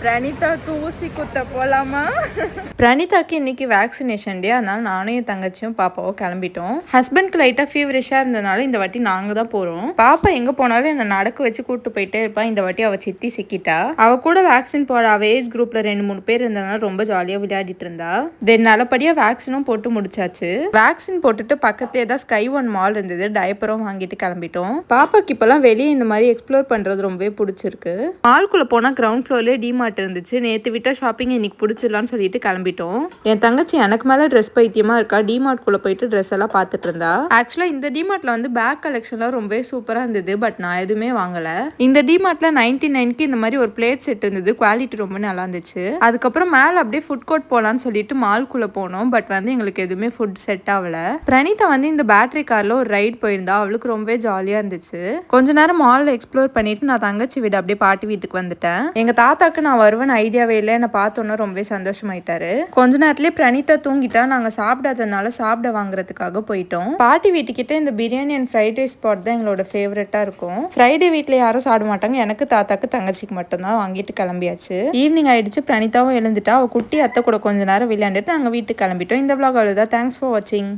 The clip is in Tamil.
பிரணீதாக்கு ஊசி குத்த போலாமா? பிரணீதாக்கு இன்னைக்கு வேக்சினேஷன் டே, அதனால நானும் என் தங்கச்சியும் பாப்பாவும் கிளம்பிட்டோம். ஹஸ்பண்ட்க்கு லைட்டா ஃபீவரிஷா இருந்ததுனால இந்த வாட்டி நாங்க தான் போறோம். பாப்பா எங்க போனாலும் என்ன நடக்க வச்சு கூட்டு போயிட்டே இருப்பா. இந்த வாட்டி அவ சித்தி சிக்கிட்டா. அவ கூட வேக்சின் போட அவ ஏஜ் குரூப்ல 2-3 பேர் இருந்ததுனால ரொம்ப ஜாலியா விளையாடிட்டு இருந்தா. தென் நல்லபடியா வேக்சினும் போட்டு முடிச்சாச்சு. வேக்சின் போட்டுட்டு பக்கத்துலேயே தான் ஸ்கை ஒன் மால் இருந்தது. டயப்பரும் வாங்கிட்டு கிளம்பிட்டோம். பாப்பாக்கு இப்பெல்லாம் வெளியே இந்த மாதிரி எக்ஸ்ப்ளோர் பண்றது ரொம்பவே பிடிச்சிருக்கு. மால்குள்ள போனா கிரவுண்ட் ஃப்ளோர்லேயே டிமார்ட் இருந்துச்சு. நேத்து விட்ட ஷாப்பிங் இன்னைக்கு பிடிச்சிடலான்னு சொல்லிட்டு கிளம்பிட்டோம். என் தங்கச்சி எனக்கு மேல ட்ரெஸ் பைத்தியமா இருக்கா. டிமார்ட் குள்ள போயிட்டு ட்ரெஸ் எல்லாம் பார்த்துட்டு இருந்தா. ஆக்சுவலா இந்த டிமார்ட்ல வந்து பேக் கலெக்ஷன்லாம் ரொம்பவே சூப்பரா இருந்தது. பட் நான் எதுவுமே வாங்கல. இந்த டிமார்ட்ல 99க்கு இந்த மாதிரி ஒரு பிளேட் செட் இருந்தது. குவாலிட்டி ரொம்ப நல்லா இருந்துச்சு. அதுக்கப்புறம் மேல அப்படியே ஃபுட் கோர்ட் போலான்னு சொல்லிட்டு மால்குள்ள போனோம். பட் வந்து எங்களுக்கு எதுவுமே ஃபுட் செட் ஆகல. பிரணீதா வந்து இந்த பேட்டரி கார்ல ஒரு ரைட் போயிருந்தா. அவளுக்கு ரொம்பவே ஜாலியா இருந்துச்சு. கொஞ்ச நேரம் மால்ல எக்ஸ்ப்ளோர் பண்ணிட்டு நான் தங்கச்சி வீடு அப்படியே பாட்டி வீட்டுக்கு வந்துட்டேன். எங்க தாத்தாக்கு நான் வருவேன் ஐடியாவே இல்லை. என்னை பார்த்தோன்னா ரொம்பவே சந்தோஷமாயிட்டாரு. கொஞ்ச நேரத்திலே பிரணீதா தூங்கிட்டா. நாங்கள் சாப்பிடாததுனால சாப்பிட வாங்குறதுக்காக போயிட்டோம். பாட்டி வீட்டுக்கிட்ட இந்த biryani and freight rice spot தான் எங்களோட ஃபேவரட்டா இருக்கும். ஃப்ரைடே வீட்டில் யாரும் சாப்பிட மாட்டாங்க. எனக்கு தாத்தாக்கு தங்கச்சிக்கு மட்டும்தான். வாங்கிட்டு கிளம்பியாச்சு. ஈவினிங் ஆயிடுச்சு. பிரணீதாவும் எழுந்துட்டா. அவ குட்டி அத்தை கூட கொஞ்ச நேரம் விளையாண்டுட்டு நாங்கள் வீட்டுக்கு கிளம்பிட்டோம். இந்த vlog அவ்வளவுதான். தேங்க்ஸ் ஃபார் வாட்சிங்.